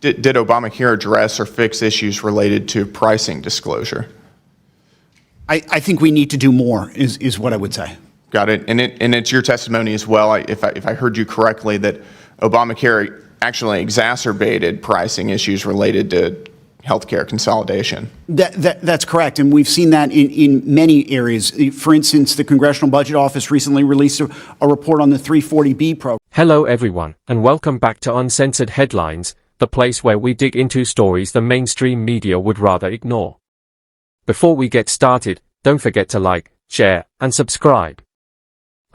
Did Obamacare address or fix issues related to pricing disclosure? I think we need to do more, is what I would say. Got it. And it's your testimony as well, if I heard you correctly, that Obamacare actually exacerbated pricing issues related to healthcare consolidation. That's correct. And we've seen that in many areas. For instance, the Congressional Budget Office recently released a report on the 340B program. Hello everyone, and welcome back to Uncensored Headlines, the place where we dig into stories the mainstream media would rather ignore. Before we get started, don't forget to like, share, and subscribe.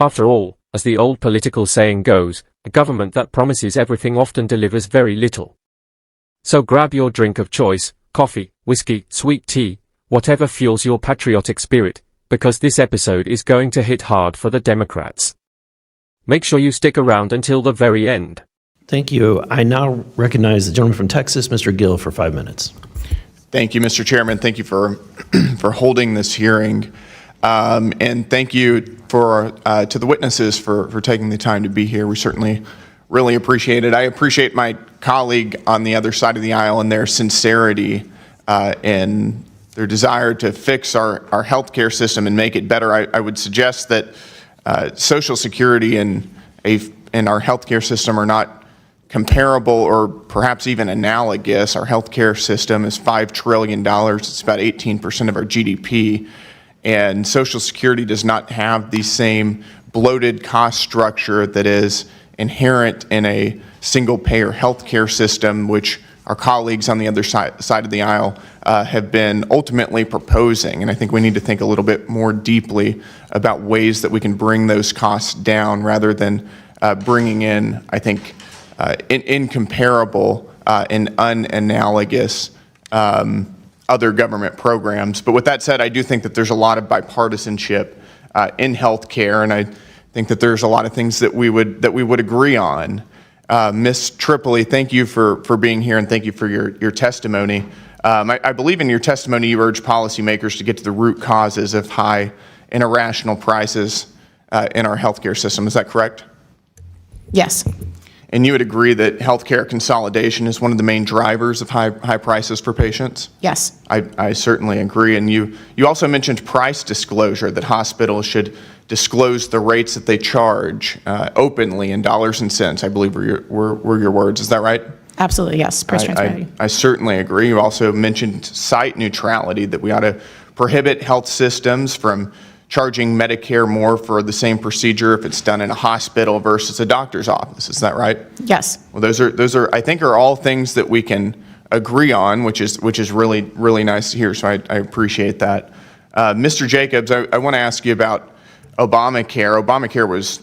After all, as the old political saying goes, a government that promises everything often delivers very little. So grab your drink of choice, coffee, whiskey, sweet tea, whatever fuels your patriotic spirit, because this episode is going to hit hard for the Democrats. Make sure you stick around until the very end. Thank you. I now recognize the gentleman from Texas, Mr. Gill, for 5 minutes. Thank you, Mr. Chairman. Thank you for for holding this hearing. And thank you to the witnesses for taking the time to be here. We certainly really appreciate it. I appreciate my colleague on the other side of the aisle and their sincerity and their desire to fix our healthcare system and make it better. I would suggest that Social Security and our healthcare system are not comparable or perhaps even analogous. Our healthcare system is $5 trillion. It's about 18% of our GDP. And Social Security does not have the same bloated cost structure that is inherent in a single-payer healthcare system, which our colleagues on the other side of the aisle have been ultimately proposing. And I think we need to think a little bit more deeply about ways that we can bring those costs down rather than bringing in, I think, incomparable and unanalogous other government programs. But with that said, I do think that there's a lot of bipartisanship in healthcare, and I think that there's a lot of things that we would agree on. Ms. Tripoli, thank you for being here, and thank you for your testimony. I believe in your testimony you urge policymakers to get to the root causes of high and irrational prices in our healthcare system. Is that correct? Yes. And you would agree that healthcare consolidation is one of the main drivers of high prices for patients? Yes. I certainly agree. And you also mentioned price disclosure, that hospitals should disclose the rates that they charge openly in dollars and cents, I believe were your words. Is that right? Absolutely, yes. Price transparency. I certainly agree. You also mentioned site neutrality, that we ought to prohibit health systems from charging Medicare more for the same procedure if it's done in a hospital versus a doctor's office. Is that right? Yes. Well, those are I think are all things that we can agree on, which is really nice to hear. So I appreciate that. Mr. Jacobs, I want to ask you about Obamacare. Obamacare was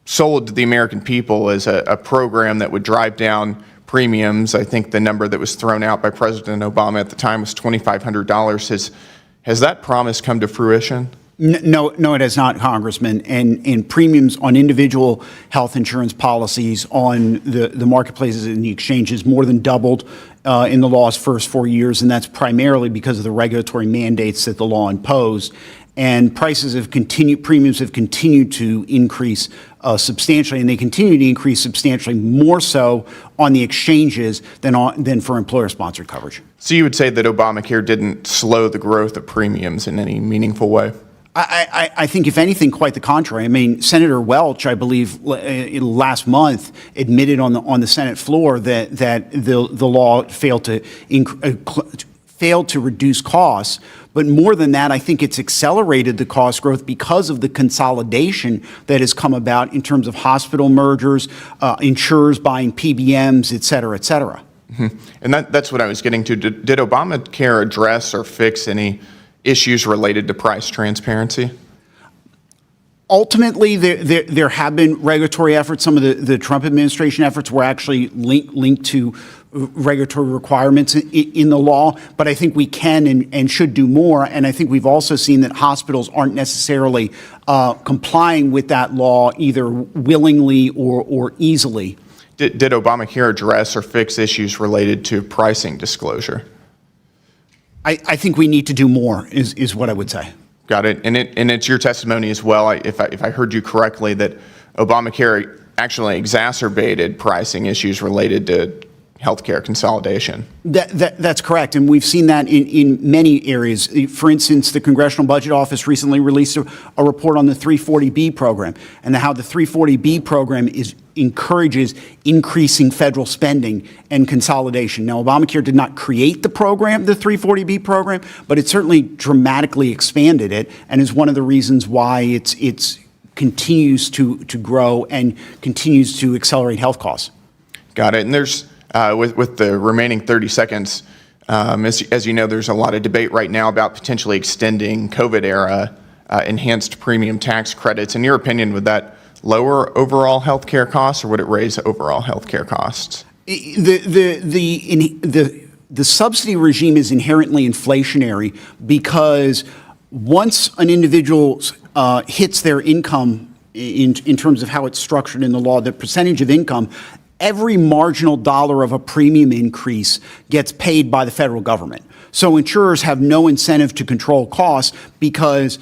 sold to the American people as a program that would drive down premiums. I think the number that was thrown out by President Obama at the time was $2,500. Has that promise come to fruition? No, it has not, Congressman. And premiums on individual health insurance policies on the marketplaces and the exchanges more than doubled in the law's first 4 years, and that's primarily because of the regulatory mandates that the law imposed. And premiums have continued to increase substantially, and they continue to increase substantially more so on the exchanges than for employer-sponsored coverage. So you would say that Obamacare didn't slow the growth of premiums in any meaningful way? I think, if anything, quite the contrary. I mean, Senator Welch, I believe, last month admitted on the Senate floor that the law failed to reduce costs. But more than that, I think it's accelerated the cost growth because of the consolidation that has come about in terms of hospital mergers, insurers buying PBMs, et cetera, et cetera. Mm-hmm. And that's what I was getting to. Did Obamacare address or fix any issues related to price transparency? Ultimately, there have been regulatory efforts. Some of the Trump administration efforts were actually linked to regulatory requirements in the law, but I think we can and should do more. And I think we've also seen that hospitals aren't necessarily complying with that law either willingly or easily. Did Obamacare address or fix issues related to pricing disclosure? I think we need to do more, is what I would say. Got it. And it's your testimony as well, if I heard you correctly, that Obamacare actually exacerbated pricing issues related to healthcare consolidation. That's correct, and we've seen that in many areas. For instance, the Congressional Budget Office recently released a report on the 340B program and how the 340B program encourages increasing federal spending and consolidation. Now, Obamacare did not create the program, the 340B program, but it certainly dramatically expanded it, and is one of the reasons why it's continues to grow and continues to accelerate health costs. Got it. And there's with the remaining 30 seconds, as you know, there's a lot of debate right now about potentially extending COVID-era enhanced premium tax credits. In your opinion, would that lower overall healthcare costs, or would it raise overall healthcare costs? The subsidy regime is inherently inflationary because once an individual hits their income in terms of how it's structured in the law, the percentage of income, every marginal dollar of a premium increase gets paid by the federal government. So insurers have no incentive to control costs because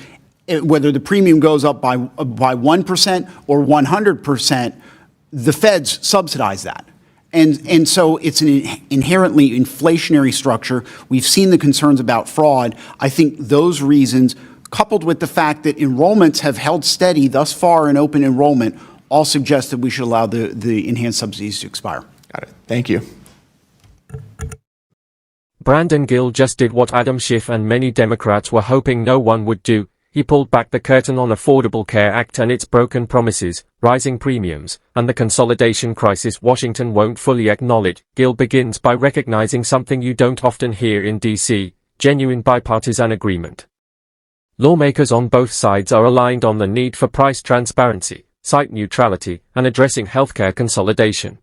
whether the premium goes up by 1% or 100%, the feds subsidize that. And so it's an inherently inflationary structure. We've seen the concerns about fraud. I think those reasons, coupled with the fact that enrollments have held steady thus far in open enrollment, all suggest that we should allow the enhanced subsidies to expire. Got it. Thank you. Brandon Gill just did what Adam Schiff and many Democrats were hoping no one would do. He pulled back the curtain on Affordable Care Act and its broken promises, rising premiums, and the consolidation crisis Washington won't fully acknowledge. Gill begins by recognizing something you don't often hear in D.C., genuine bipartisan agreement. Lawmakers on both sides are aligned on the need for price transparency, site neutrality, and addressing healthcare consolidation.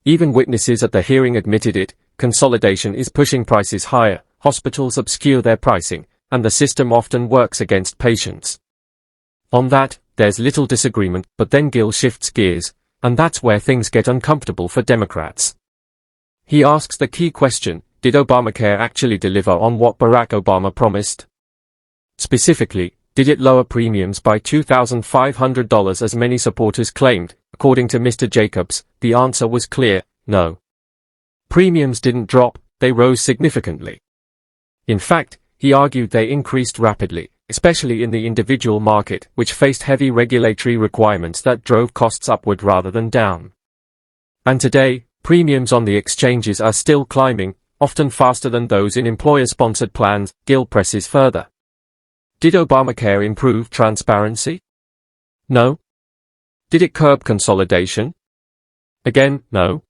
Even witnesses at the hearing admitted it. Consolidation is pushing prices higher, hospitals obscure their pricing, and the system often works against patients. On that, there's little disagreement, but then Gill shifts gears, and that's where things get uncomfortable for Democrats. He asks the key question: did Obamacare actually deliver on what Barack Obama promised? Specifically, did it lower premiums by $2,500 as many supporters claimed? According to Mr. Jacobs, the answer was clear: no. Premiums didn't drop, they rose significantly. In fact, he argued they increased rapidly, especially in the individual market, which faced heavy regulatory requirements that drove costs upward rather than down. And today, premiums on the exchanges are still climbing, often faster than those in employer-sponsored plans. Gill presses further. Did Obamacare improve transparency? No. Did it curb consolidation? Again, no.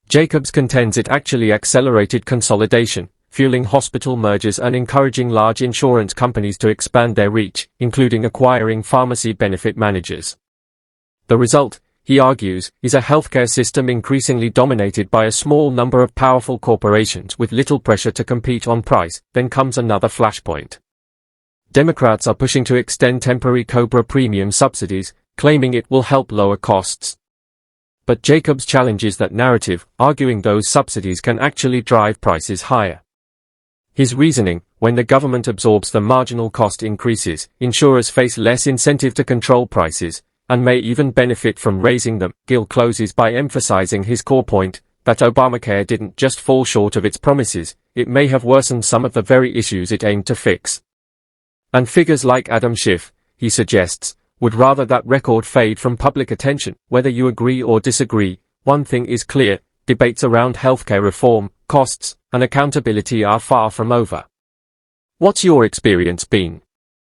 Jacobs contends it actually accelerated consolidation, fueling hospital mergers and encouraging large insurance companies to expand their reach, including acquiring pharmacy benefit managers. The result, he argues, is a healthcare system increasingly dominated by a small number of powerful corporations with little pressure to compete on price. Then comes another flashpoint. Democrats are pushing to extend temporary COBRA premium subsidies, claiming it will help lower costs. But Jacobs challenges that narrative, arguing those subsidies can actually drive prices higher. His reasoning: when the government absorbs the marginal cost increases, insurers face less incentive to control prices, and may even benefit from raising them. Gill closes by emphasizing his core point, that Obamacare didn't just fall short of its promises, it may have worsened some of the very issues it aimed to fix. And figures like Adam Schiff, he suggests, would rather that record fade from public attention. Whether you agree or disagree, one thing is clear: debates around healthcare reform, costs, and accountability are far from over. What's your experience been?